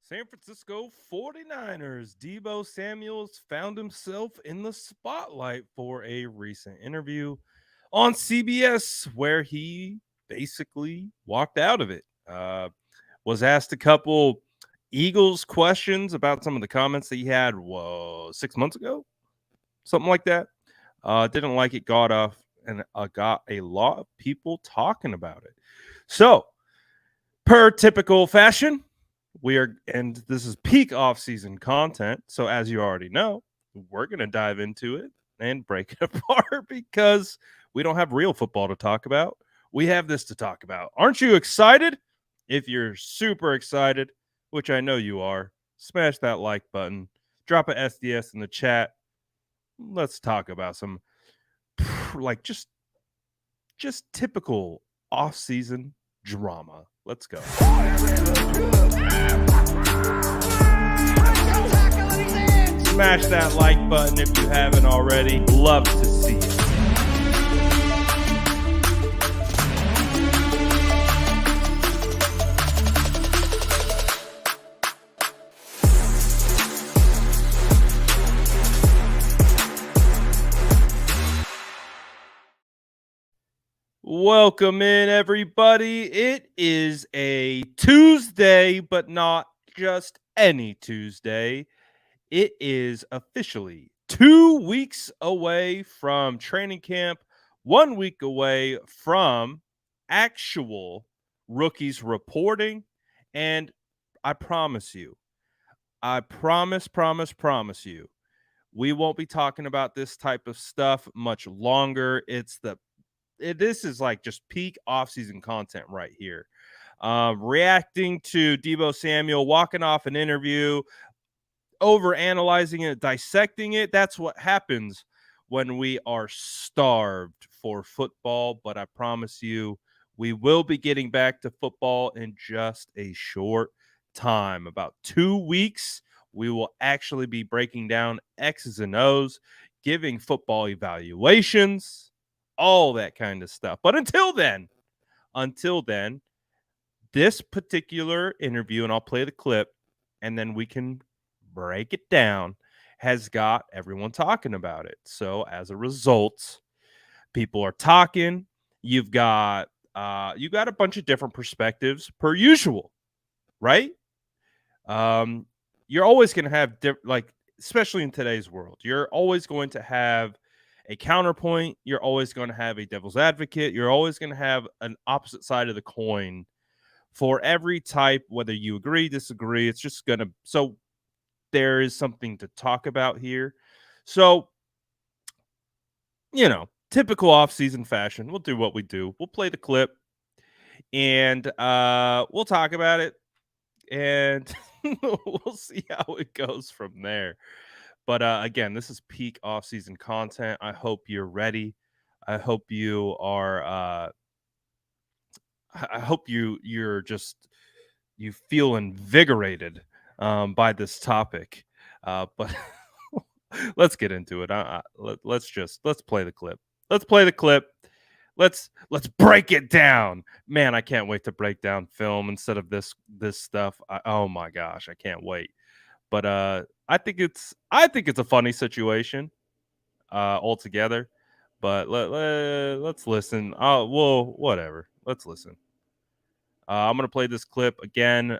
San Francisco 49ers. Deebo Samuels found himself in the spotlight for a recent interview on CBS where he basically walked out of it. Was asked a couple Eagles questions about some of the comments that he had 6 months ago, something like that. Didn't like it, got off, and got a lot of people talking about it. So, per typical fashion, and this is peak off-season content. So as you already know, we're going to dive into it and break it apart because we don't have real football to talk about. We have this to talk about. Aren't you excited? If you're super excited, which I know you are, smash that like button. Drop a SDS in the chat. Let's talk about some like just typical off-season drama. Let's go. Smash that like button if you haven't already. Love to see it. Welcome in, everybody. It is a Tuesday, but not just any Tuesday. It is officially 2 weeks away from training camp, 1 week away from actual rookies reporting. And I promise you, I promise you, we won't be talking about this type of stuff much longer. This is like just peak offseason content right here. Reacting to Deebo Samuel walking off an interview, over analyzing it, dissecting it. That's what happens when we are starved for football. But I promise you, we will be getting back to football in just a short time. About 2 weeks, we will actually be breaking down X's and O's, giving football evaluations, all that kind of stuff. But until then, this particular interview, and I'll play the clip, and then we can break it down, has got everyone talking about it. So as a result, people are talking. You've got a bunch of different perspectives per usual, right? You're always going to have especially in today's world, you're always going to have a counterpoint. You're always going to have a devil's advocate. You're always going to have an opposite side of the coin for every type, whether you agree, disagree. It's just going to, so there is something to talk about here. So, typical off-season fashion, we'll do what we do. We'll play the clip and we'll talk about it, and we'll see how it goes from there. But again, this is peak off-season content. I hope you're ready. I hope you are I hope you're just you feel invigorated by this topic. But let's get into it. Let's play the clip. Let's play the clip. Let's break it down. Man, I can't wait to break down film instead of this stuff. Oh my gosh, I can't wait. But I think it's a funny situation altogether. But let's listen. Well, whatever. Let's listen. I'm gonna play this clip again.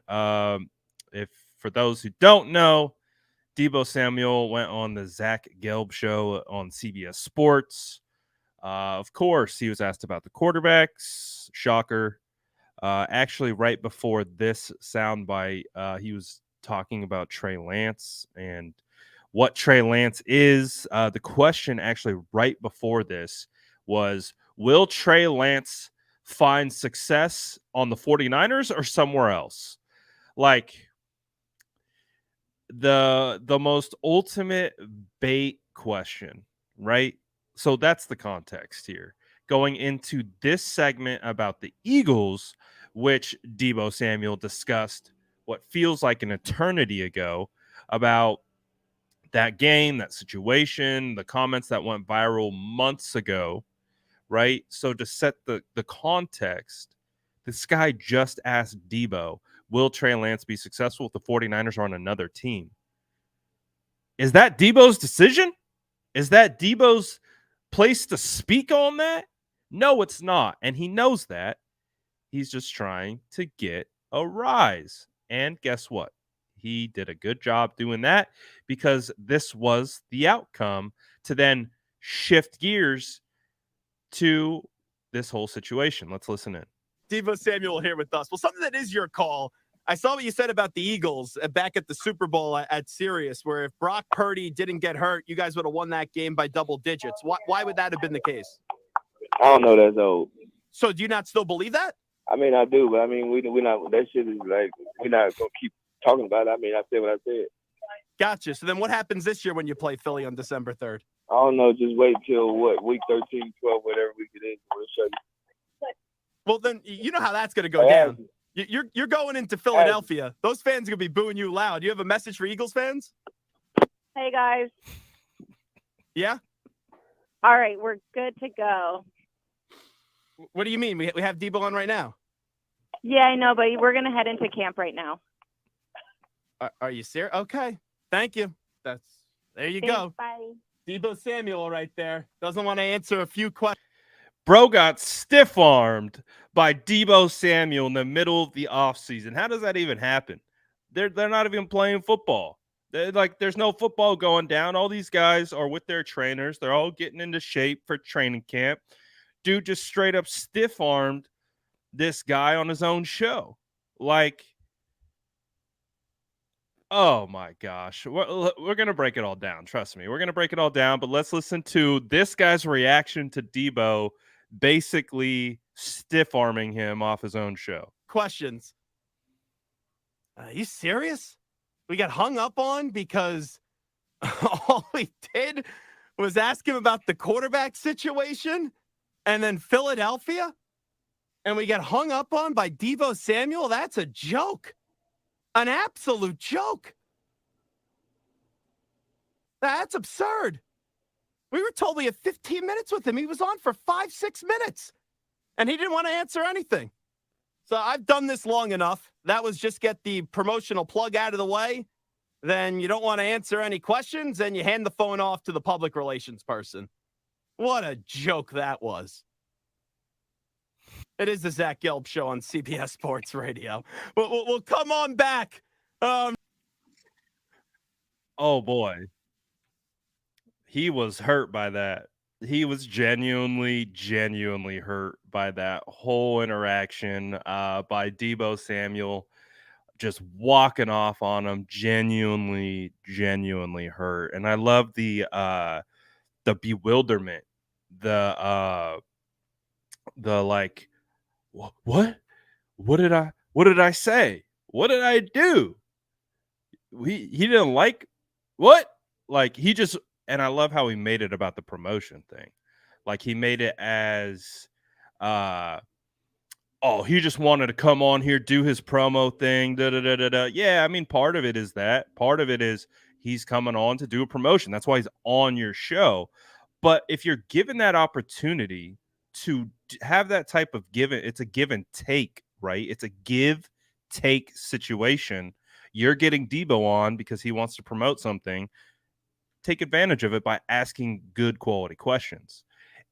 If for those who don't know, Deebo Samuel went on the Zach Gelb show on CBS Sports. Of course, he was asked about the quarterbacks. Shocker. Actually, right before this soundbite, he was talking about Trey Lance and what Trey Lance is. The question actually right before this was, will Trey Lance find success on the 49ers or somewhere else? Like, the most ultimate bait question, right? So that's the context here. Going into this segment about the Eagles, which Deebo Samuel discussed what feels like an eternity ago about that game, that situation, the comments that went viral months ago, right? So to set the context, this guy just asked Deebo, Will Trey Lance be successful if the 49ers are on another team? Is that Deebo's decision? Is that Deebo's place to speak on that? No, it's not. And he knows that. He's just trying to get a rise. And guess what? He did a good job doing that because this was the outcome to then shift gears to this whole situation. Let's listen in. Deebo Samuel here with us. Well, something that is your call. I saw what you said about the Eagles back at the Super Bowl at Sirius, where if Brock Purdy didn't get hurt, you guys would have won that game by double digits. Why would that have been the case? I don't know. That's old. So do you not still believe that? I mean, I do, but I mean, we're not. That shit is like we're not gonna keep talking about it. I mean, I said what I said. Gotcha. So then what happens this year when you play Philly on December 3rd? I don't know. Just wait till week 13, 12, whatever week it is. We'll show you. Well, then you know how that's going to go down. You're going into Philadelphia. Those fans are going to be booing you loud. You have a message for Eagles fans? Hey, guys. Yeah? All right, we're good to go. What do you mean? We have Deebo on right now. Yeah, I know, but we're going to head into camp right now. Are you serious? Okay. Thank you. There you go. Bye. Deebo Samuel right there. Doesn't want to answer a few questions. Bro got stiff-armed by Deebo Samuel in the middle of the offseason. How does that even happen? They're not even playing football. There's no football going down. All these guys are with their trainers. They're all getting into shape for training camp. Dude just straight up stiff-armed this guy on his own show. Oh my gosh. We're going to break it all down. Trust me. We're going to break it all down, but let's listen to this guy's reaction to Deebo basically stiff-arming him off his own show. Questions. Are you serious? We got hung up on because all we did was ask him about the quarterback situation and then Philadelphia? And we got hung up on by Deebo Samuel? That's a joke. An absolute joke. That's absurd. We were told we had 15 minutes with him. He was on for 5-6 minutes, and he didn't want to answer anything. So I've done this long enough. That was just get the promotional plug out of the way. Then you don't want to answer any questions, and you hand the phone off to the public relations person. What a joke that was. It is the Zach Gelb Show on CBS Sports Radio. We'll come on back. Oh, boy. He was hurt by that. He was genuinely hurt by that whole interaction by Deebo Samuel just walking off on him. Genuinely hurt. And I love the bewilderment, the like, what did I say? What did I do? He didn't like what? Like he just, and I love how he made it about the promotion thing. Like he made it as he just wanted to come on here, do his promo thing. Yeah, I mean, part of it is that. Part of it is he's coming on to do a promotion. That's why he's on your show. But if you're given that opportunity to have that type of it's a give and take, right? It's a give take situation. You're getting Deebo on because he wants to promote something. Take advantage of it by asking good quality questions.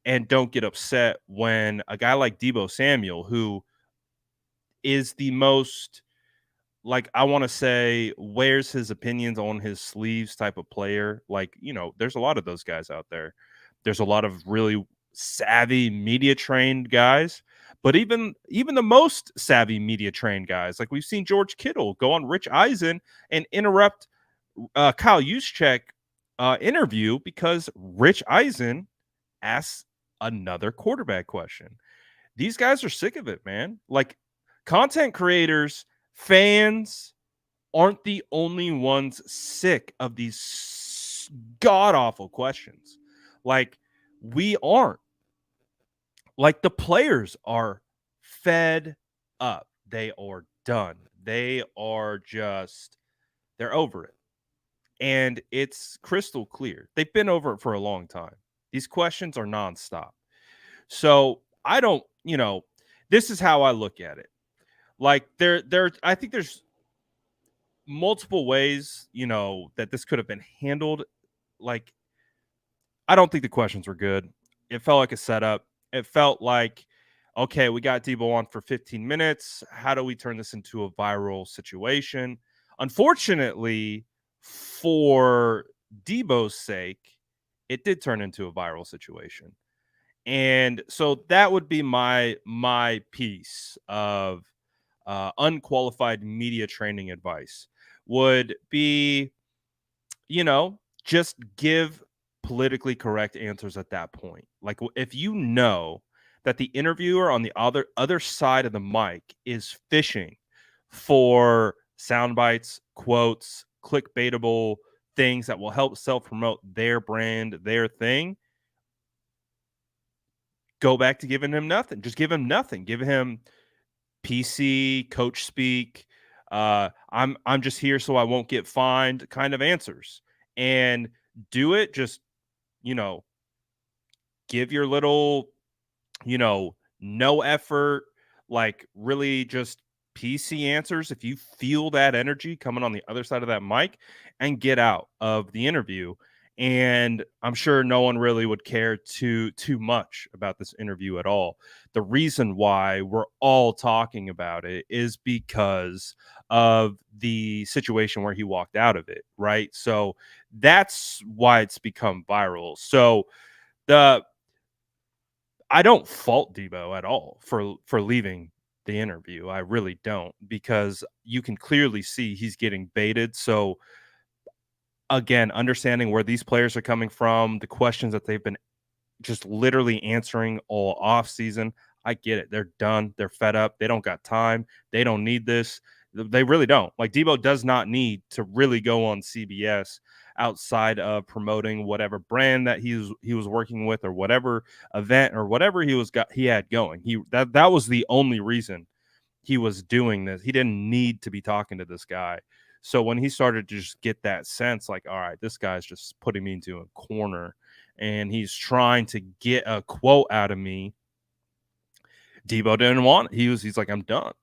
And don't get upset when a guy like Deebo Samuel, who is the most, like, I want to say, wears his opinions on his sleeves type of player. Like, there's a lot of those guys out there. There's a lot of really savvy media trained guys, but even the most savvy media trained guys, like we've seen George Kittle go on Rich Eisen and interrupt Kyle Juszczyk interview because Rich Eisen asks another quarterback question. These guys are sick of it, man. Like, content creators, fans aren't the only ones sick of these god-awful questions. Like, we aren't. Like, the players are fed up. They are done. They're over it. And it's crystal clear. They've been over it for a long time. These questions are nonstop. So I don't, this is how I look at it. Like I think there's multiple ways, that this could have been handled. Like, I don't think the questions were good. It felt like a setup. It felt like, okay, we got Deebo on for 15 minutes. How do we turn this into a viral situation? Unfortunately, for Deebo's sake, it did turn into a viral situation. And so that would be my piece of unqualified media training advice would be, just give politically correct answers at that point. Like if you know that the interviewer on the other side of the mic is fishing for sound bites, quotes, clickbaitable things that will help self-promote their brand, their thing, go back to giving him nothing. Just give him nothing. Give him PC, coach speak, I'm just here so I won't get fined kind of answers. And do it just, you know, give your little, no effort, like really just PC answers if you feel that energy coming on the other side of that mic and get out of the interview. And I'm sure no one really would care too much about this interview at all. The reason why we're all talking about it is because of the situation where he walked out of it, right? So that's why it's become viral. So the I don't fault Deebo at all for leaving the interview. I really don't, because you can clearly see he's getting baited. So again, understanding where these players are coming from, the questions that they've been just literally answering all off season. I get it. They're done. They're fed up. They don't got time. They don't need this. They really don't. Like Deebo does not need to really go on CBS outside of promoting whatever brand that he was working with or whatever event or whatever he had going. That was the only reason he was doing this. He didn't need to be talking to this guy. So when he started to just get that sense, like, all right, this guy's just putting me into a corner and he's trying to get a quote out of me, Deebo didn't want it. He's like, I'm done.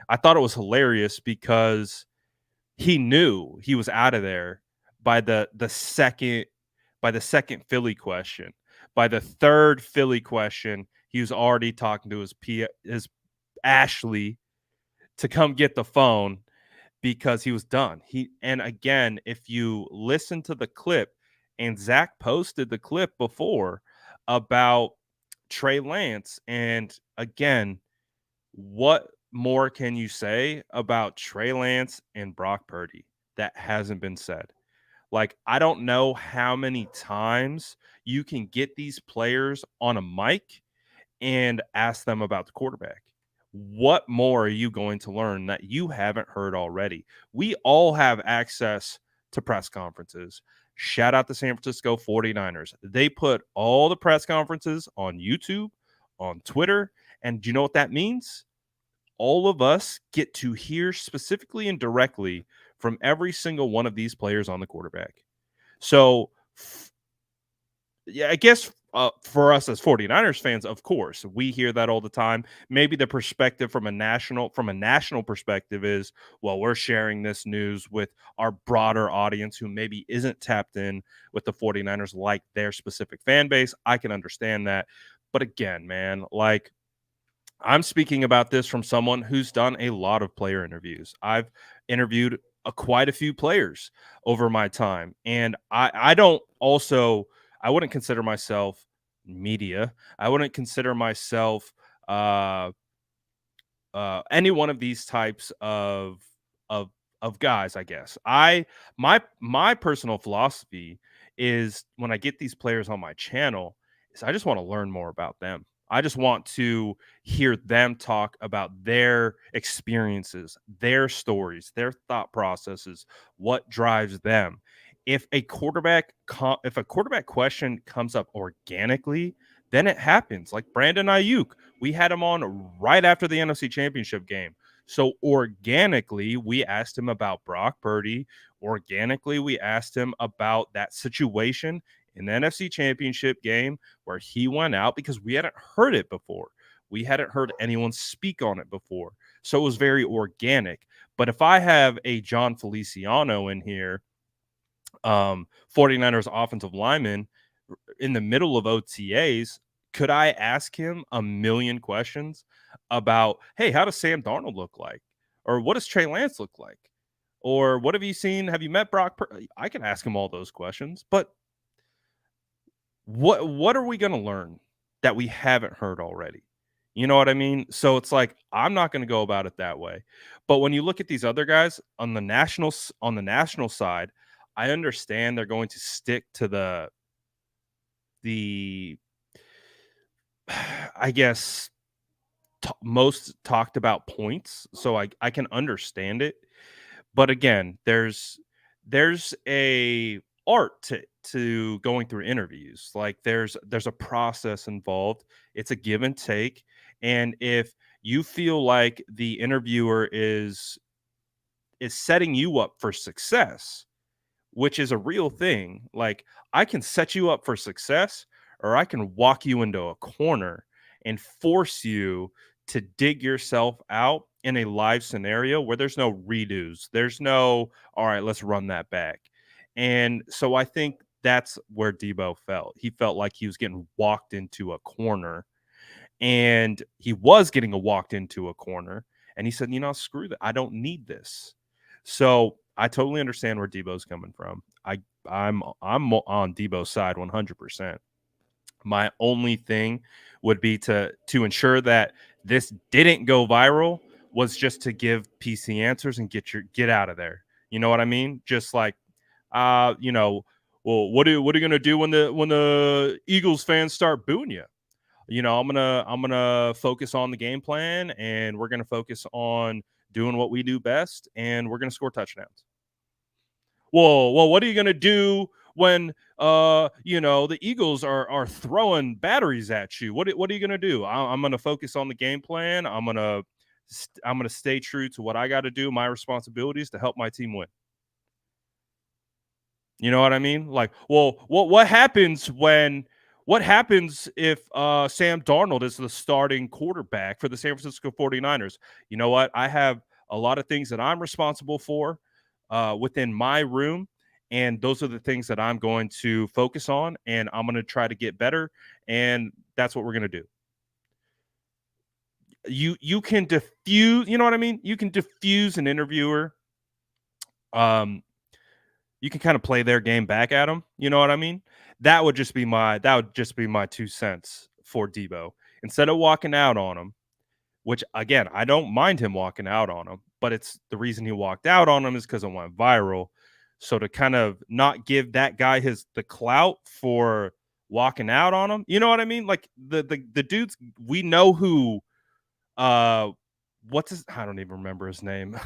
I thought it was hilarious because he knew he was out of there by the second Philly question. By the third Philly question, he was already talking to his Ashley to come get the phone because he was done. And again, if you listen to the clip, and Zach posted the clip before about Trey Lance, and again, what more can you say about Trey Lance and Brock Purdy that hasn't been said? Like, I don't know how many times you can get these players on a mic and ask them about the quarterback. What more are you going to learn that you haven't heard already? We all have access to press conferences. Shout out the San Francisco 49ers. They put all the press conferences on YouTube, on Twitter. And do you know what that means? All of us get to hear specifically and directly from every single one of these players on the quarterback. So, yeah, I guess for us as 49ers fans, of course, we hear that all the time. Maybe the perspective from a national perspective is, well, we're sharing this news with our broader audience who maybe isn't tapped in with the 49ers like their specific fan base. I can understand that. But again, man, like, I'm speaking about this from someone who's done a lot of player interviews. I've interviewed quite a few players over my time, and I wouldn't consider myself media. I wouldn't consider myself uh, any one of these types of of guys. I guess my personal philosophy is when I get these players on my channel is I just want to learn more about them. I just want to hear them talk about their experiences, their stories, their thought processes, what drives them. If a quarterback question comes up organically, then it happens. Like Brandon Ayuk, we had him on right after the NFC Championship game. So organically, we asked him about Brock Purdy. Organically, we asked him about that situation in the NFC Championship game where he went out because we hadn't heard it before. We hadn't heard anyone speak on it before. So it was very organic. But if I have a John Feliciano in here, 49ers offensive lineman, in the middle of OTAs, could I ask him a million questions about, hey, how does Sam Darnold look like? Or what does Trey Lance look like? Or what have you seen? Have you met Brock? I can ask him all those questions, but what are we going to learn that we haven't heard already? You know what I mean? So it's like I'm not going to go about it that way. But when you look at these other guys on the national side, I understand they're going to stick to the I guess most talked about points, so I can understand it. But again, there's a art to going through interviews. Like there's a process involved. It's a give and take. And if you feel like the interviewer is setting you up for success, which is a real thing, like I can set you up for success or I can walk you into a corner and force you to dig yourself out in a live scenario where there's no redos. There's no, all right, let's run that back. And so I think that's where Deebo felt. He felt like he was getting walked into a corner, and he was getting walked into a corner. And he said, screw that. I don't need this. So I totally understand where Deebo's coming from. I'm on Deebo's side 100%. My only thing would be to ensure that this didn't go viral was just to give PC answers and get out of there. You know what I mean? Just like, well, what are you gonna do when the Eagles fans start booing you? I'm gonna focus on the game plan, and we're gonna focus on doing what we do best, and we're gonna score touchdowns. Well, what are you gonna do when the Eagles are throwing batteries at you? What are you gonna do? I'm gonna focus on the game plan. I'm gonna stay true to what I got to do. My responsibilities to help my team win. You know what I mean? Like, well, what happens if Sam Darnold is the starting quarterback for the San Francisco 49ers? You know what? I have a lot of things that I'm responsible for within my room, and those are the things that I'm going to focus on, and I'm going to try to get better, and that's what we're going to do. You can diffuse, you know what I mean? You can diffuse an interviewer. You can kind of play their game back at them. You know what I mean? That would just be my 2 cents for Deebo. Instead of walking out on him, which again, I don't mind him walking out on him, but it's the reason he walked out on him is because it went viral. So to kind of not give that guy the clout for walking out on him, you know what I mean? Like the dudes, we know who what's his, I don't even remember his name.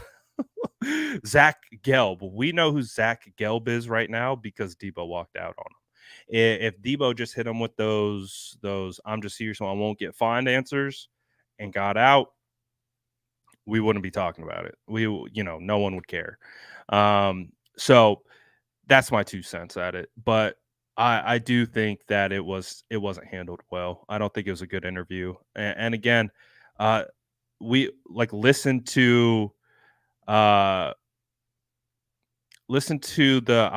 Zach Gelb. We know who Zach Gelb is right now because Deebo walked out on him. If Deebo just hit him with those I'm just here so I won't get fined answers and got out, we wouldn't be talking about it. No one would care. So that's my 2 cents at it. But I do think that it wasn't handled well. I don't think it was a good interview. And again, we listen to I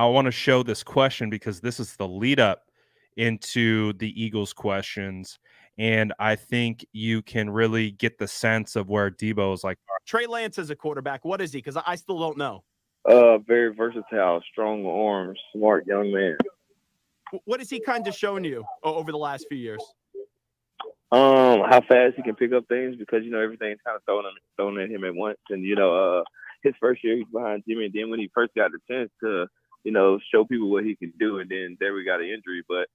want to show this question because this is the lead up into the Eagles questions. And I think you can really get the sense of where Deebo is like. Trey Lance as a quarterback, what is he? Because I still don't know. Very versatile, strong arms, smart young man. What has he kind of shown you over the last few years? How fast he can pick up things because everything's kind of thrown at him at once, and his first year he's behind Jimmy, and then when he first got the chance to show people what he could do, and then there we got an injury. But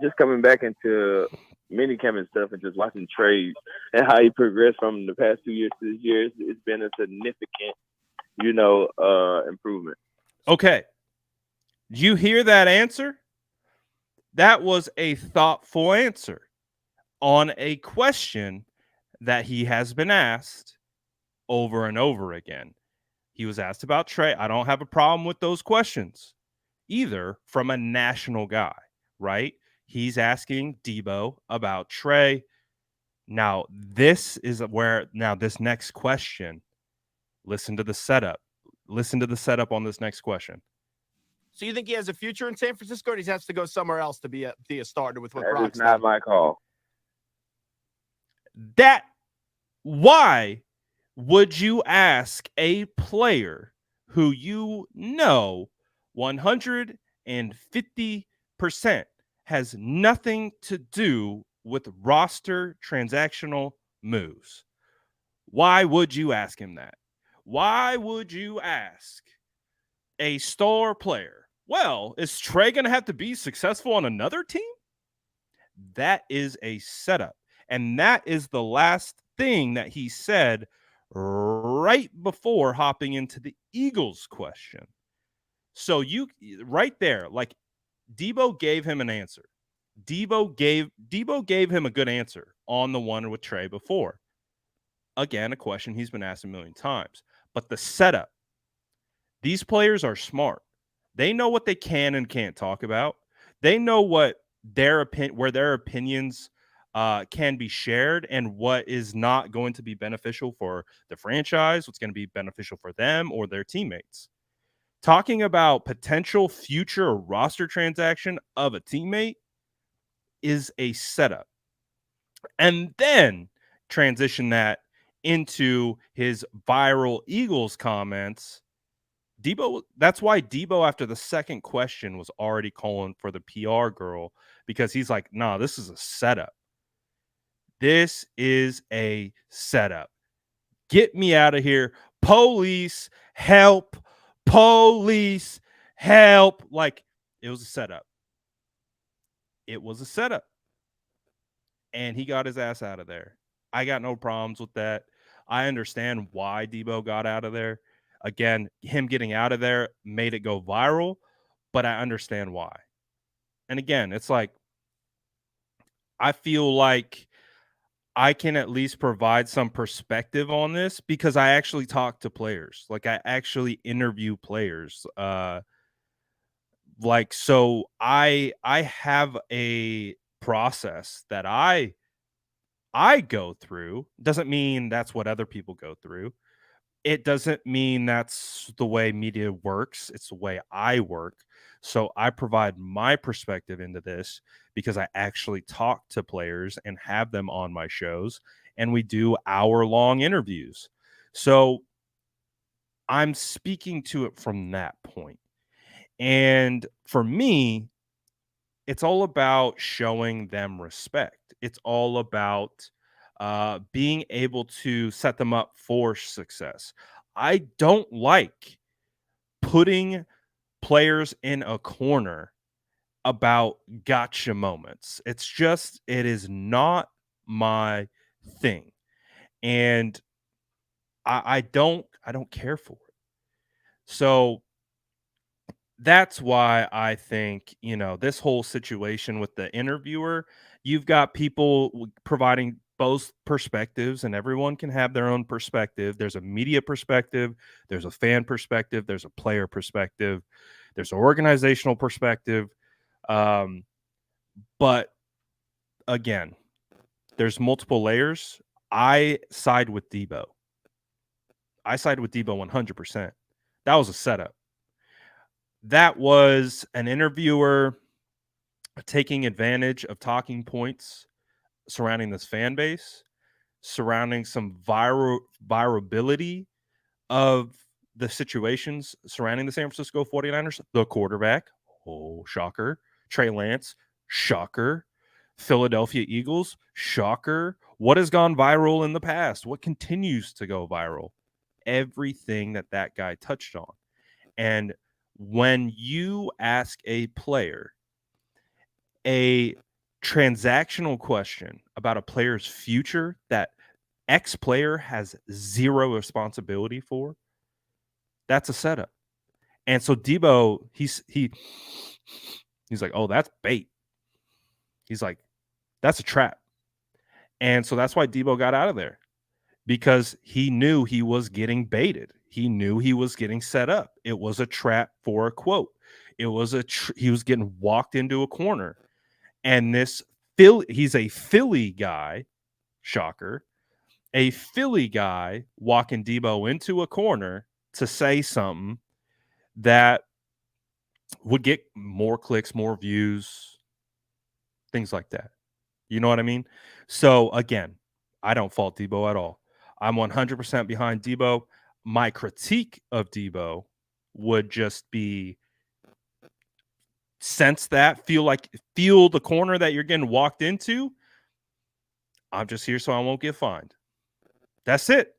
just coming back into minicamp and stuff, and just watching Trey and how he progressed from the past 2 years to this year, it's been a significant improvement. Okay, you hear that answer? That was a thoughtful answer on a question that he has been asked over and over again. He was asked about Trey. I don't have a problem with those questions either from a national guy, right? He's asking Deebo about Trey. Now, this is where this next question, listen to the setup. Listen to the setup on this next question. So you think he has a future in San Francisco, or he has to go somewhere else to be a starter with what That Brock's is not done? my call. Why would you ask a player who you know 150% has nothing to do with roster transactional moves? Why would you ask him that? Why would you ask a star player, well, is Trey going to have to be successful on another team? That is a setup. And that is the last thing that he said right before hopping into the Eagles question. So you right there, like Deebo gave him an answer. Deebo gave him a good answer on the one with Trey before. Again, a question he's been asked a million times. But the setup, these players are smart. They know what they can and can't talk about. They know what where their opinions can be shared and what is not going to be beneficial for the franchise, what's going to be beneficial for them or their teammates. Talking about potential future roster transaction of a teammate is a setup. And then transition that into his viral Eagles comments. Deebo, that's why Deebo, after the second question, was already calling for the PR girl, because he's like, nah, this is a setup. This is a setup. Get me out of here. Police, help. Police, help. Like, it was a setup. It was a setup. And he got his ass out of there. I got no problems with that. I understand why Deebo got out of there. Again, him getting out of there made it go viral, but I understand why. And again, it's like, I feel like I can at least provide some perspective on this because I actually talk to players. Like, I actually interview players. So I have a process that I go through. Doesn't mean that's what other people go through. It doesn't mean that's the way media works. It's the way I work. So I provide my perspective into this because I actually talk to players and have them on my shows, and we do hour-long interviews. So I'm speaking to it from that point. And for me, it's all about showing them respect. It's all about being able to set them up for success. I don't like putting players in a corner about gotcha moments. It is not my thing. And I don't care for it. So that's why I think, this whole situation with the interviewer, you've got people providing both perspectives, and everyone can have their own perspective. There's a media perspective, there's a fan perspective, there's a player perspective, there's an organizational perspective. But again, there's multiple layers. I side with Deebo. 100%. That was a setup. That was an interviewer taking advantage of talking points surrounding this fan base, surrounding some virability of the situations surrounding the San Francisco 49ers, the quarterback, oh, shocker, Trey Lance, shocker, Philadelphia Eagles, shocker. What has gone viral in the past? What continues to go viral? Everything that guy touched on. And when you ask a player a transactional question about a player's future that X player has zero responsibility for, that's a setup. And so Deebo, he's like, oh, that's bait. He's like, that's a trap. And so that's why Deebo got out of there, because he knew he was getting baited. He knew he was getting set up. It was a trap for a quote. It was he was getting walked into a corner. And he's a Philly guy shocker, a Philly guy walking Deebo into a corner to say something that would get more clicks, more views, things like that. You know what I mean? So again, I don't fault Deebo at all. I'm 100% behind Deebo. My critique of Deebo would just be sense that, feel the corner that you're getting walked into. I'm just here so I won't get fined. That's it.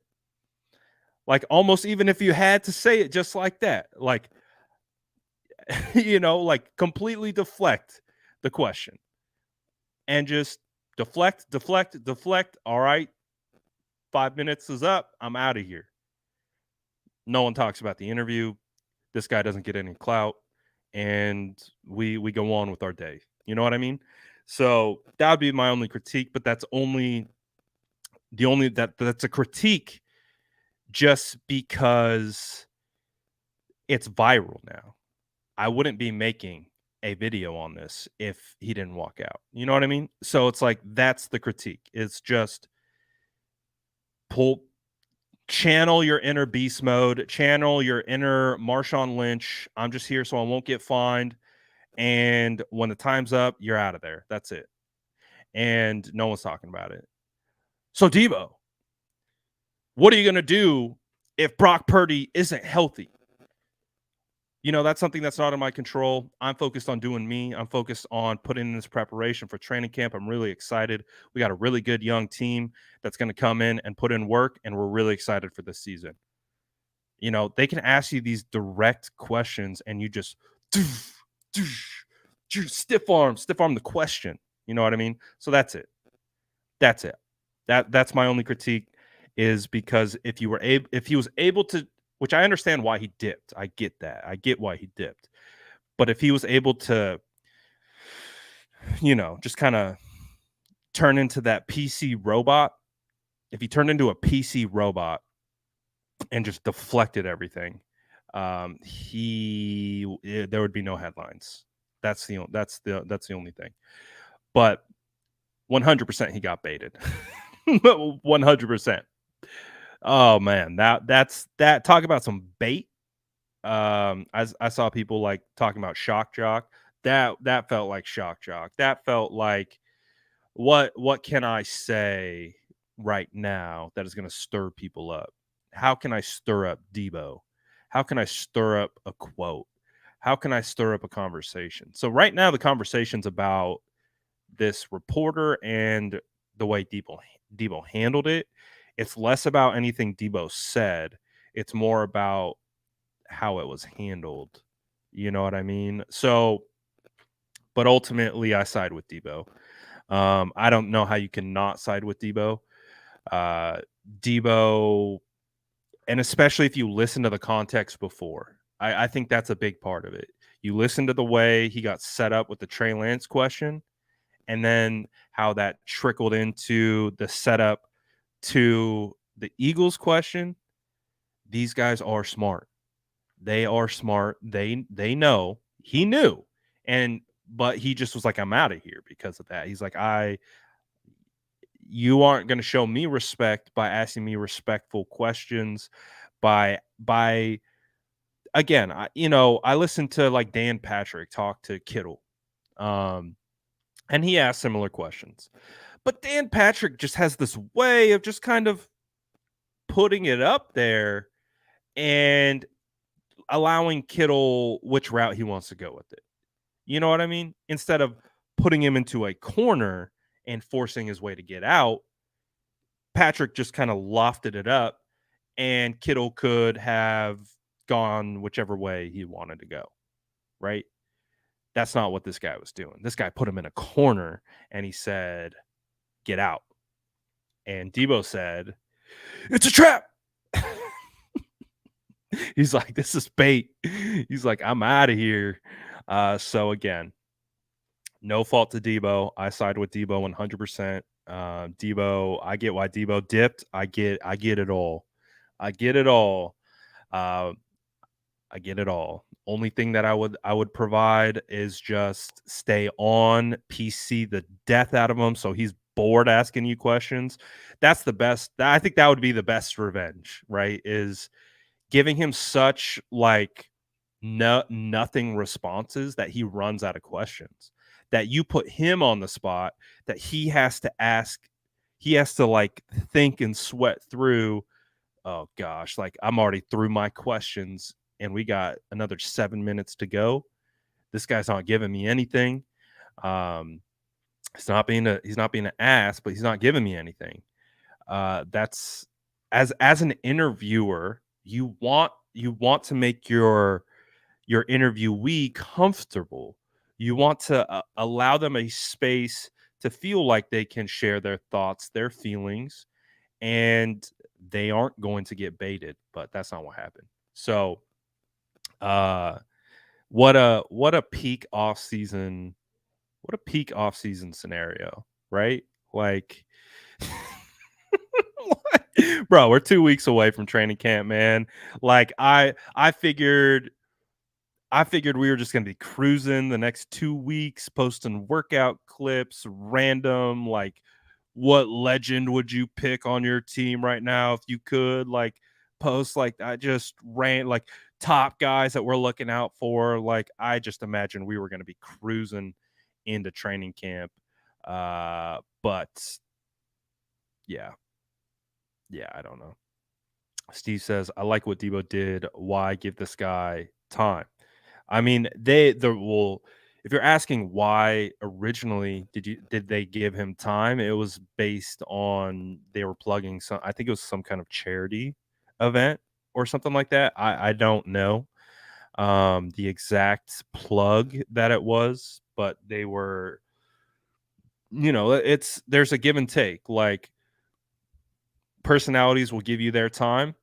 Like almost even if you had to say it just like that, like like completely deflect the question and just deflect. All right, 5 minutes is up. I'm out of here. No one talks about the interview. This guy doesn't get any clout, and we go on with our day. You know what I mean? So that would be my only critique, but that's that's a critique just because it's viral now. I wouldn't be making a video on this if he didn't walk out. You know what I mean? So it's like that's the critique. It's just channel your inner beast mode, channel your inner Marshawn Lynch. I'm just here so I won't get fined. And when the time's up, you're out of there. That's it. And no one's talking about it. So Deebo, what are you going to do if Brock Purdy isn't healthy? That's something that's not in my control. I'm focused on doing me. I'm focused on putting in this preparation for training camp. I'm really excited. We got a really good young team that's going to come in and put in work, and we're really excited for this season. They can ask you these direct questions, and you just stiff arm the question. You know what I mean? So that's it. That's my only critique, is because if he was able to, which I understand why he dipped. I get that. I get why he dipped. But if he was able to, just kind of turn into that PC robot, if he turned into a PC robot and just deflected everything, there would be no headlines. That's the only thing. But 100% he got baited. 100%. Oh man, that's talk about some bait. I saw people like talking about shock jock. That felt like shock jock. That felt like what can I say right now that is going to stir people up? How can I stir up Deebo? How can I stir up a quote? How can I stir up a conversation? So right now the conversation's about this reporter and the way Deebo handled it. It's less about anything Deebo said. It's more about how it was handled. You know what I mean? So, but ultimately I side with Deebo. I don't know how you can not side with Deebo. Deebo, and especially if you listen to the context before, I think that's a big part of it. You listen to the way he got set up with the Trey Lance question, and then how that trickled into the setup to the Eagles question. These guys are smart. They are smart. They know. He knew. But he just was like, I'm out of here because of that. He's like, you aren't going to show me respect by asking me respectful questions by again, I listened to like Dan Patrick talk to Kittle. And he asked similar questions. But Dan Patrick just has this way of just kind of putting it up there and allowing Kittle which route he wants to go with it. You know what I mean? Instead of putting him into a corner and forcing his way to get out, Patrick just kind of lofted it up, and Kittle could have gone whichever way he wanted to go, right? That's not what this guy was doing. This guy put him in a corner, and he said, get out. And Deebo said, it's a trap. He's like, this is bait. He's like, I'm out of here. So again, no fault to Deebo. I side with Deebo 100%. Deebo, I get why Deebo dipped. I get it all. I get it all. I get it all. Only thing that I would provide is just stay on PC the death out of him, so he's bored asking you questions. That's the best. I think that would be the best revenge, right? Is giving him such like nothing responses that he runs out of questions. That you put him on the spot, that he has to ask, he has to like think and sweat through. Oh gosh, like I'm already through my questions and we got another 7 minutes to go. This guy's not giving me anything. Um, he's not being an ass, but he's not giving me anything. That's as an interviewer, you want to make your interviewee comfortable. You want to allow them a space to feel like they can share their thoughts, their feelings, and they aren't going to get baited. But that's not what happened. So, uh, what a peak off season, what a peak off season scenario, right? Like, bro, we're 2 weeks away from training camp, man. Like, I figured we were just gonna be cruising the next 2 weeks, posting workout clips, random, like, what legend would you pick on your team right now if you could? Like, post like I just ran like top guys that we're looking out for. Like, I just imagined we were gonna be cruising into training camp. But yeah, I don't know. Steve says, I like what Deebo did. Why give this guy time? I mean, well, if you're asking why originally did they give him time, it was based on they were plugging some, I think it was some kind of charity event or something like that. I don't know the exact plug that it was, but they were, there's a give and take. Like, personalities will give you their time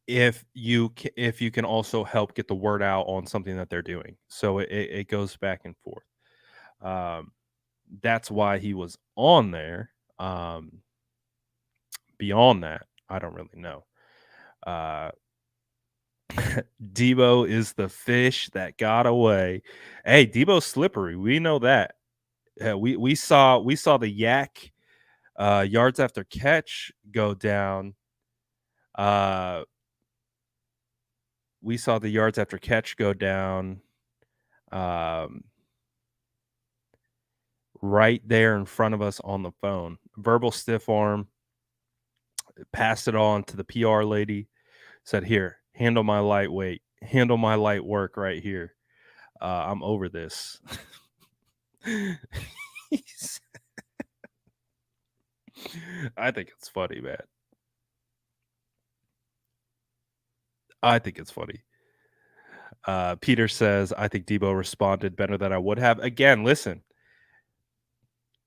if you can also help get the word out on something that they're doing. So it goes back and forth. Um, that's why he was on there. Beyond that, I don't really know. Uh, Deebo is the fish that got away. Hey, Deebo's slippery. We know that. We saw the yak yards after catch go down. We saw the yards after catch go down right there in front of us on the phone. Verbal stiff arm, passed it on to the PR lady, said, here, handle my lightweight, handle my light work right here. I'm over this. I think it's funny, man. I think it's funny. Peter says, I think Deebo responded better than I would have. Again, listen,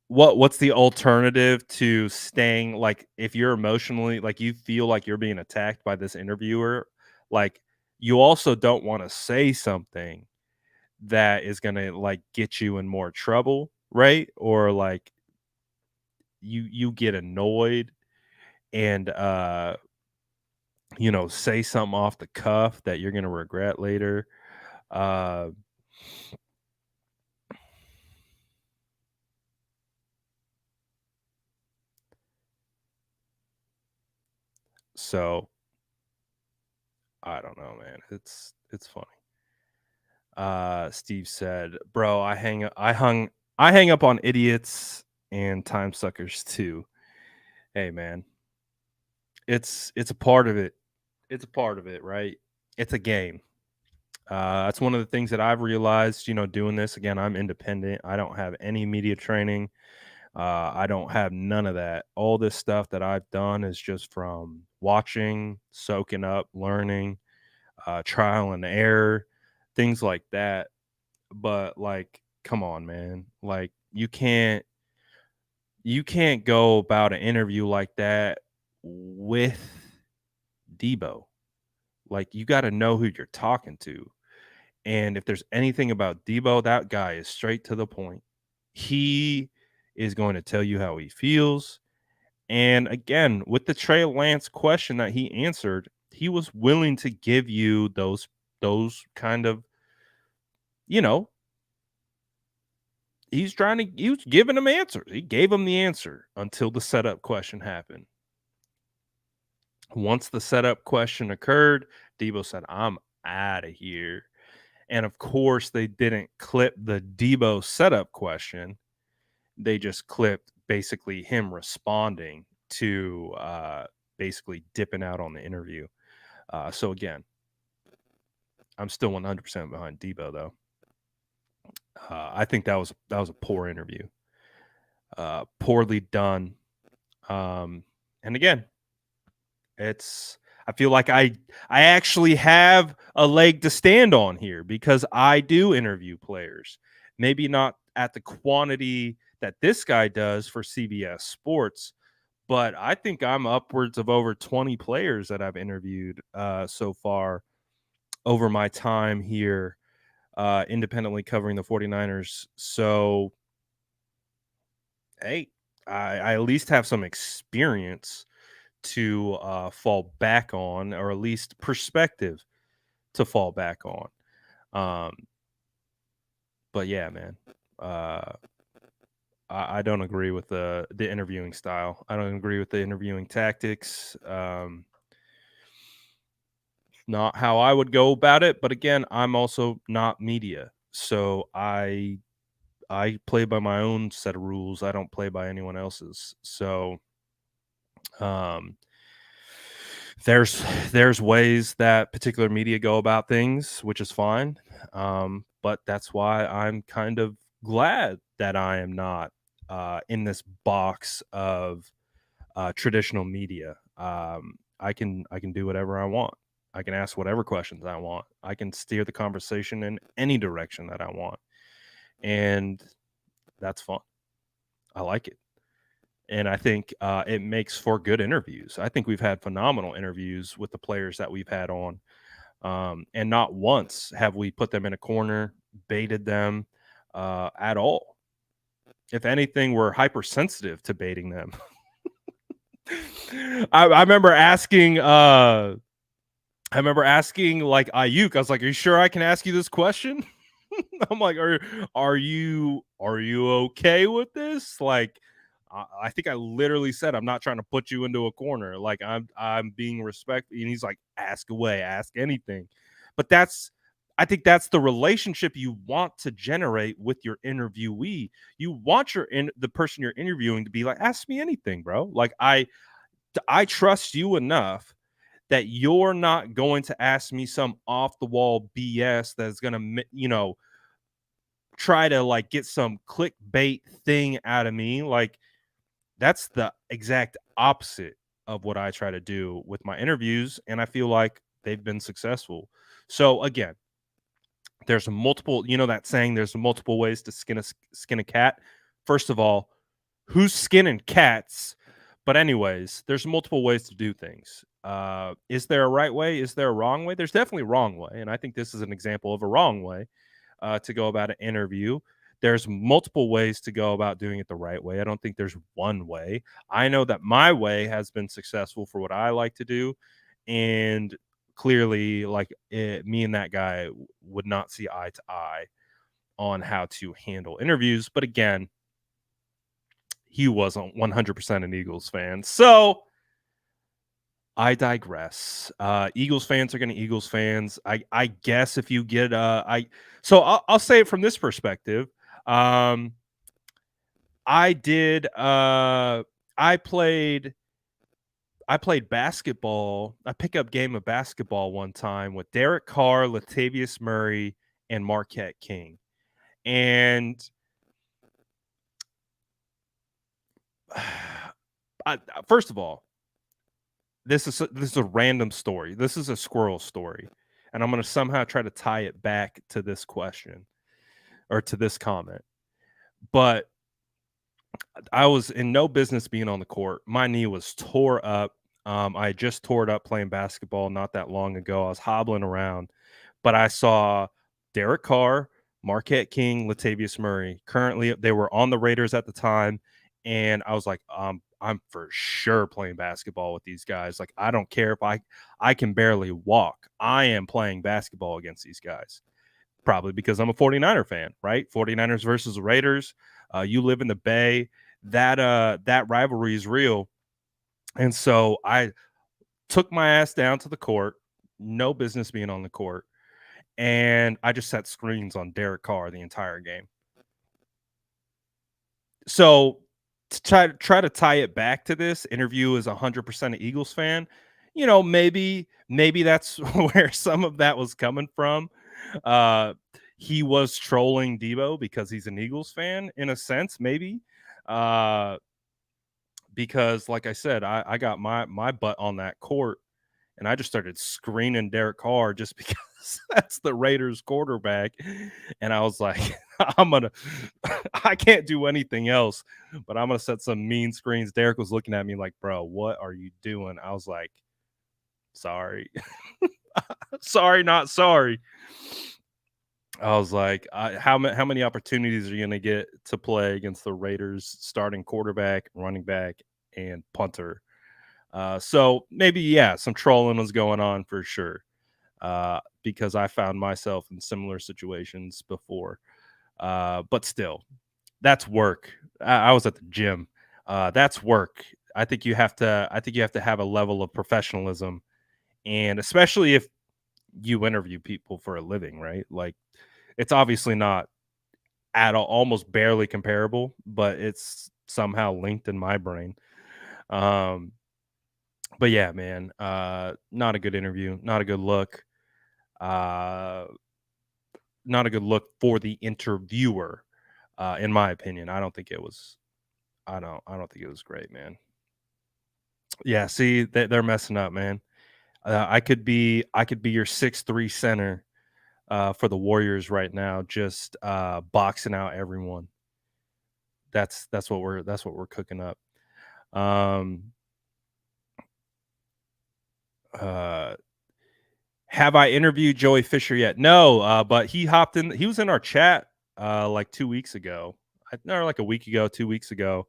what's the alternative to staying, like, if you're emotionally, like, you feel like you're being attacked by this interviewer, like, you also don't want to say something that is going to like get you in more trouble, right? Or like you get annoyed and say something off the cuff that you're going to regret later. uh so I don't know, man. It's funny. Steve said, bro, I hang up on idiots and time suckers too. Hey, man, it's a part of it. It's a part of it, right? It's a game. That's one of the things that I've realized, doing this. Again, I'm independent. I don't have any media training. I don't have none of that. All this stuff that I've done is just from watching, soaking up, learning, trial and error, things like that. But like, come on, man. Like, you can't go about an interview like that with Deebo. Like, you got to know who you're talking to. And if there's anything about Deebo, that guy is straight to the point. He is going to tell you how he feels. And again, with the Trey Lance question that he answered, he was willing to give you those kind of, you know, he was giving him answers. He gave him the answer until the setup question happened. Once the setup question occurred, Deebo said, "I'm out of here." And of course, they didn't clip the Deebo setup question. They just clipped basically him responding to basically dipping out on the interview. So again, I'm still 100% behind Deebo, though. I think that was a poor interview, poorly done. And again, I feel like I actually have a leg to stand on here because I do interview players. Maybe not at the quantity that this guy does for CBS Sports, but I think I'm upwards of over 20 players that I've interviewed so far over my time here independently covering the 49ers. So, hey, I at least have some experience to fall back on, or at least perspective to fall back on. But yeah, man, I don't agree with the interviewing style. I don't agree with the interviewing tactics. Not how I would go about it. But again, I'm also not media, so I play by my own set of rules. I don't play by anyone else's. So, there's ways that particular media go about things, which is fine. But that's why I'm kind of glad that I am not in this box of traditional media. I can do whatever I want. I can ask whatever questions I want. I can steer the conversation in any direction that I want, and that's fun. I like it. And I think it makes for good interviews. I think we've had phenomenal interviews with the players that we've had on. And not once have we put them in a corner, baited them at all. If anything, we're hypersensitive to baiting them. I remember asking like Ayuk, I was like, "Are you sure I can ask you this question?" I'm like, are you okay with this? Like, I think I literally said, I'm not trying to put you into a corner. Like, I'm being respectful. And he's like, ask away, ask anything. But I think that's the relationship you want to generate with your interviewee. You want the person you're interviewing to be like, ask me anything, bro. Like, I trust you enough that you're not going to ask me some off the wall BS that's going to, try to like get some clickbait thing out of me. Like, that's the exact opposite of what I try to do with my interviews, and I feel like they've been successful. So again, there's multiple, that saying, there's multiple ways to skin a cat. First of all, who's skinning cats? But anyways, there's multiple ways to do things. Is there a right way? Is there a wrong way? There's definitely a wrong way, and I think this is an example of a wrong way to go about an interview. There's multiple ways to go about doing it the right way. I don't think there's one way. I know that my way has been successful for what I like to do, and clearly, like me and that guy would not see eye to eye on how to handle interviews. But again, he wasn't 100% an Eagles fan, so I digress. Eagles fans are going to Eagles fans. I guess if you get I'll say it from this perspective. I did I played basketball, a pickup game of basketball one time with Derek Carr, Latavius Murray, and Marquette King. And first of all, this is a random story. This is a squirrel story, and I'm going to somehow try to tie it back to this question or to this comment. But I was in no business being on the court. My knee was tore up. I just tore it up playing basketball not that long ago. I was hobbling around, but I saw Derek Carr, Marquette King, Latavius Murray. Currently, they were on the Raiders at the time, and I was like, I'm for sure playing basketball with these guys. Like, I don't care if I can barely walk. I am playing basketball against these guys. probably because I'm a 49er fan, right? 49ers versus Raiders. You live in the Bay. That rivalry is real. And so I took my ass down to the court, no business being on the court, and I just set screens on Derek Carr the entire game. So to try to tie it back to this interview as 100% an Eagles fan, maybe that's where some of that was coming from. He was trolling Deebo because he's an Eagles fan in a sense, maybe. Because like I said, I got my butt on that court and I just started screening Derek Carr just because that's the Raiders quarterback. And I was like, I can't do anything else, but I'm gonna set some mean screens. Derek was looking at me like, bro, what are you doing? I was like, sorry. Sorry, not sorry. I was like, how many opportunities are you going to get to play against the Raiders starting quarterback, running back, and punter? So maybe, yeah, some trolling was going on for sure, because I found myself in similar situations before. But still, that's work. I was at the gym. That's work. I think you have to have a level of professionalism, and especially if you interview people for a living, right? Like, it's obviously not at all, almost barely comparable, but it's somehow linked in my brain. Um, but yeah, man, not a good interview, not a good look, uh, not a good look for the interviewer, in my opinion. I don't think it was. I don't think it was great, man. Yeah, see, they're messing up, man. I could be your 6'3" center for the Warriors right now, just boxing out everyone. That's what we're cooking up. Um, uh, have I interviewed Joey Fisher yet? No, but he hopped in. He was in our chat like 2 weeks ago, or like a week ago, 2 weeks ago.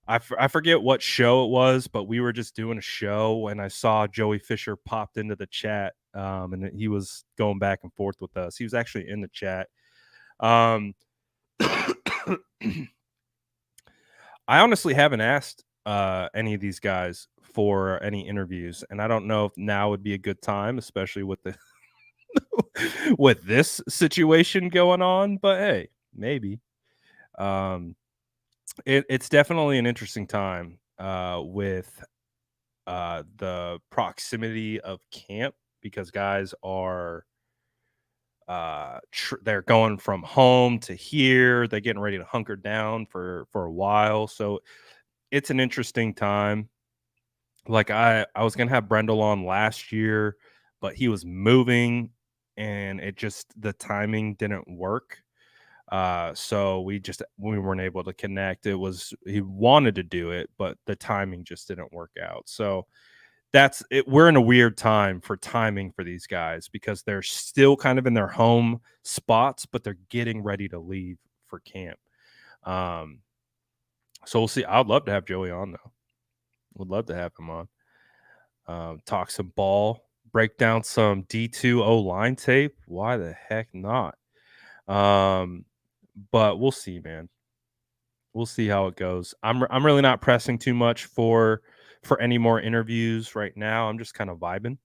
I forget what show it was, but we were just doing a show, and I saw Joey Fisher popped into the chat, and he was going back and forth with us. He was actually in the chat. Um, I honestly haven't asked any of these guys for any interviews, and I don't know if now would be a good time, especially with the with this situation going on. But hey, maybe. Um, it's definitely an interesting time with the proximity of camp because guys are they're going from home to here. They're getting ready to hunker down for a while, so it's an interesting time. Like I was gonna have Brendel on last year, but he was moving and it just the timing didn't work. So we weren't able to connect. It was he wanted to do it, but the timing just didn't work out. So that's it. We're in a weird time for timing for these guys because they're still kind of in their home spots, but they're getting ready to leave for camp. Um, so we'll see. I'd love to have Joey on though. Would love to have him on. Talk some ball, break down some D2 O line tape. Why the heck not? Um, but we'll see, man. We'll see how it goes. I'm really not pressing too much for any more interviews right now. I'm just kind of vibing.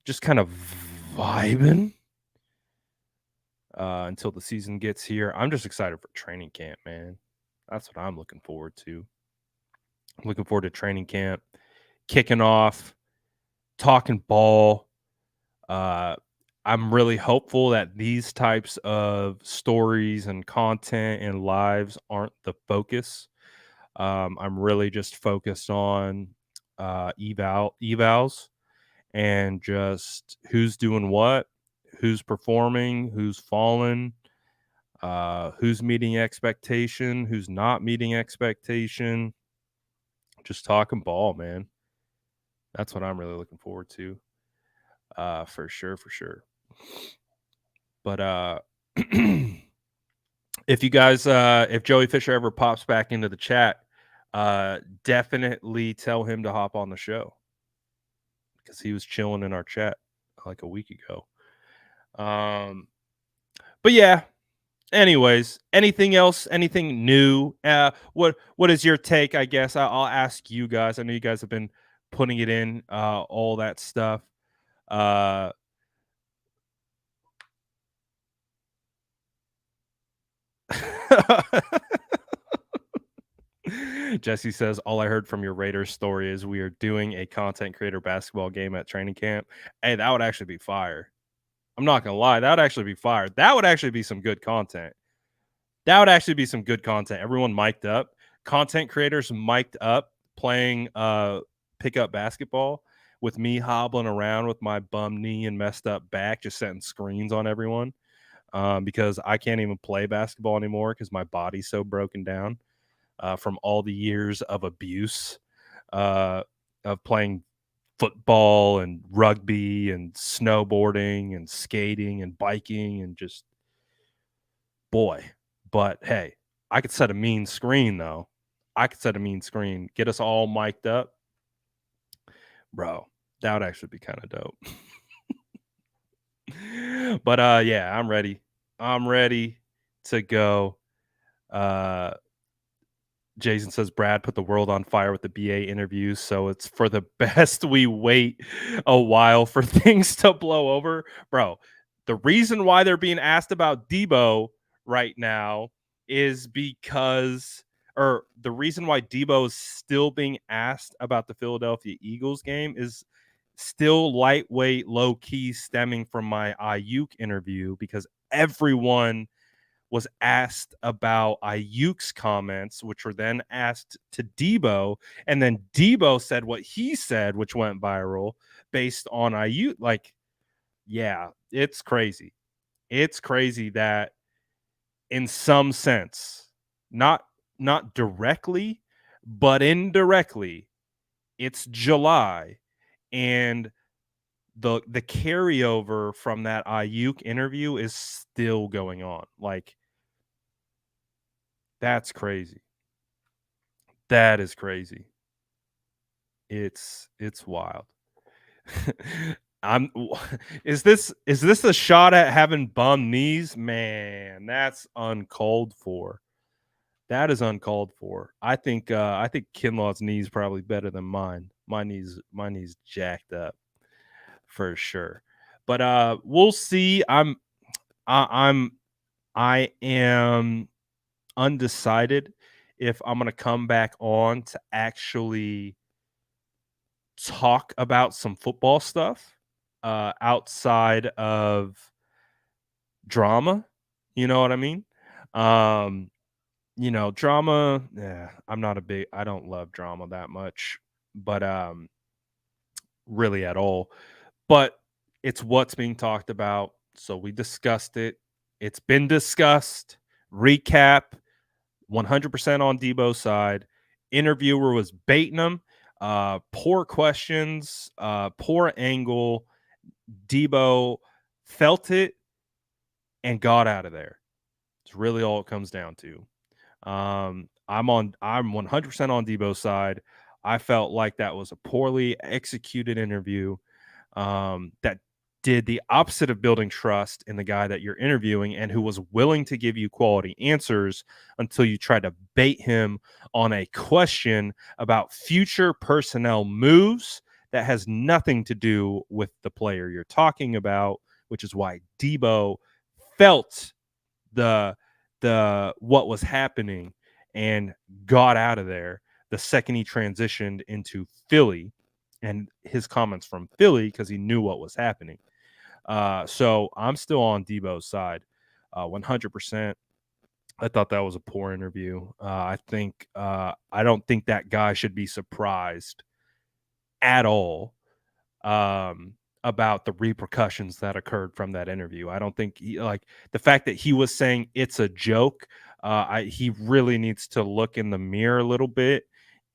Just kind of vibing until the season gets here. I'm just excited for training camp, man. That's what I'm looking forward to. I'm looking forward to training camp, kicking off, talking ball. I'm really hopeful that these types of stories and content and lives aren't the focus. I'm really just focused on evals and just who's doing what, who's performing, who's fallen, who's meeting expectation, who's not meeting expectation. Just talking ball, man. That's what I'm really looking forward to. For sure, for sure. But if you guys if Joey Fisher ever pops back into the chat, definitely tell him to hop on the show because he was chilling in our chat like a week ago. But yeah. Anyways, anything else? Anything new? What is your take? I guess I'll ask you guys. I know you guys have been putting it in, all that stuff. Uh, Jesse says, all I heard from your Raiders story is we are doing a content creator basketball game at training camp. Hey, that would actually be fire. I'm not gonna lie, that would actually be fire. That would actually be some good content. That would actually be some good content. Everyone mic'd up, content creators mic'd up, playing pickup basketball with me hobbling around with my bum knee and messed up back, just setting screens on everyone, because I can't even play basketball anymore because my body's so broken down, from all the years of abuse, uh, of playing football and rugby and snowboarding and skating and biking and just, boy. But hey, I could set a mean screen though. I could set a mean screen, get us all mic'd up. Bro, that would actually be kind of dope. But yeah, I'm ready. I'm ready to go. Uh Jason says Brad put the world on fire with the BA interviews, so it's for the best we wait a while for things to blow over. Bro, the reason why they're being asked about Deebo right now is because, or the reason why Deebo is still being asked about the Philadelphia Eagles game is still lightweight, low key, stemming from my Ayuk interview, because everyone was asked about Ayuk's comments, which were then asked to Deebo, and then Deebo said what he said, which went viral based on Ayuk. Like, yeah, it's crazy. It's crazy that in some sense, not directly, but indirectly, it's July, and the carryover from that Ayuk interview is still going on. Like, that's crazy. That is crazy. It's wild. I'm is this a shot at having bum knees? Man, that's uncalled for. That is uncalled for. I think Kinlaw's knees probably better than mine. My knees jacked up for sure. But we'll see. I'm I am undecided if I'm gonna come back on to actually talk about some football stuff, outside of drama. You know what I mean? Um, drama. Yeah, I don't love drama that much, but really at all. But it's what's being talked about. So we discussed it. It's been discussed. Recap. 100% on Deebo's side. Interviewer was baiting him. Poor questions, poor angle. Deebo felt it and got out of there. It's really all it comes down to. I'm 100% on Deebo's side. I felt like that was a poorly executed interview, that did the opposite of building trust in the guy that you're interviewing, and who was willing to give you quality answers until you tried to bait him on a question about future personnel moves that has nothing to do with the player you're talking about, which is why Deebo felt the what was happening and got out of there the second he transitioned into Philly, and his comments from Philly, because he knew what was happening. So I'm still on Deebo's side, 100%. I thought that was a poor interview. I don't think that guy should be surprised at all, um, about the repercussions that occurred from that interview. I don't think like the fact that he was saying it's a joke. He really needs to look in the mirror a little bit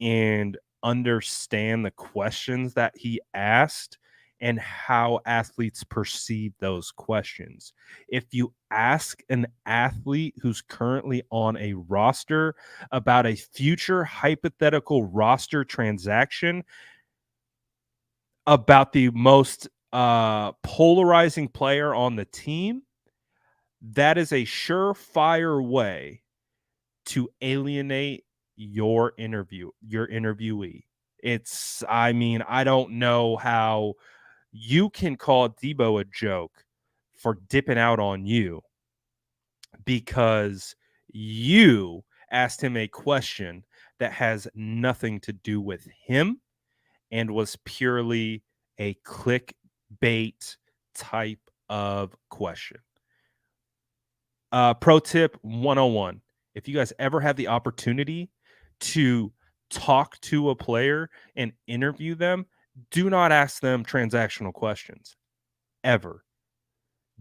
and understand the questions that he asked and how athletes perceive those questions. If you ask an athlete who's currently on a roster about a future hypothetical roster transaction, about the most polarizing player on the team, that is a surefire way to alienate your interviewee. I don't know how you can call Deebo a joke for dipping out on you because you asked him a question that has nothing to do with him and was purely a clickbait type of question. Pro tip 101. If you guys ever have the opportunity to talk to a player and interview them, do not ask them transactional questions. Ever.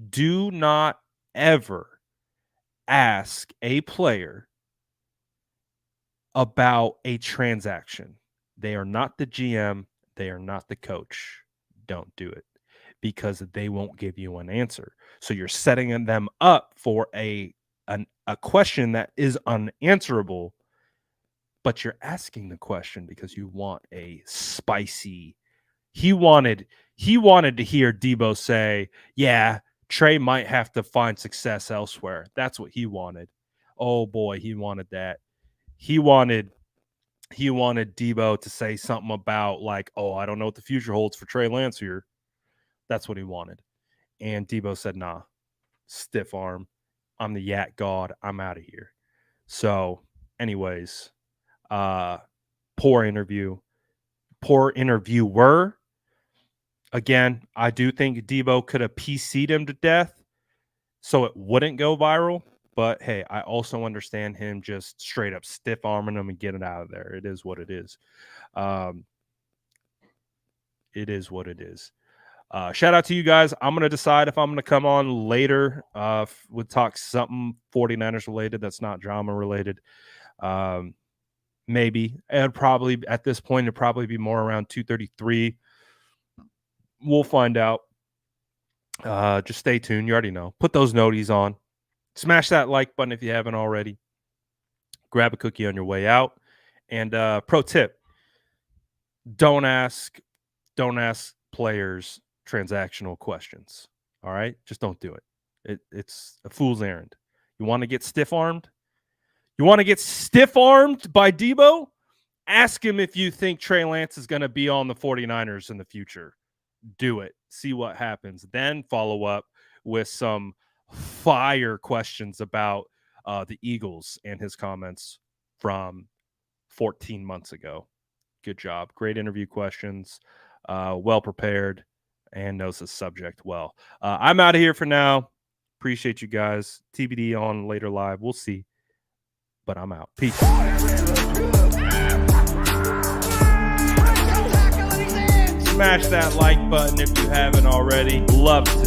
Do not ever ask a player about a transaction. They are not the GM. They are not the coach. Don't do it because they won't give you an answer. So you're setting them up for a question that is unanswerable, but you're asking the question because you want a spicy. He wanted to hear Deebo say, "Yeah, Trey might have to find success elsewhere." That's what he wanted. Oh boy, he wanted that. He wanted Deebo to say something about like, "Oh, I don't know what the future holds for Trey Lance here." That's what he wanted. And Deebo said, "Nah, stiff arm. I'm the Yak God. I'm out of here." So, anyways, poor interviewer. Again, I do think Deebo could have PC'd him to death so it wouldn't go viral. But hey, I also understand him just straight up stiff arming him and getting out of there. It is what it is. It is what it is. Shout out to you guys. I'm going to decide if I'm going to come on later with talk something 49ers related that's not drama related. Maybe. And probably at this point, it'd probably be more around 2:33. We'll find out. Just stay tuned. You already know. Put those noties on. Smash that like button if you haven't already. Grab a cookie on your way out. And pro tip, don't ask players transactional questions. All right? Just don't do it. It's a fool's errand. You want to get stiff-armed? You want to get stiff-armed by Deebo? Ask him if you think Trey Lance is going to be on the 49ers in the future. Do it. See what happens. Then follow up with some fire questions about the Eagles and his comments from 14 months ago. Good job. Great interview questions. Well prepared and knows the subject well. I'm out of here for now. Appreciate you guys. TBD on later live. We'll see. But I'm out. Peace. Smash that like button if you haven't already. Love to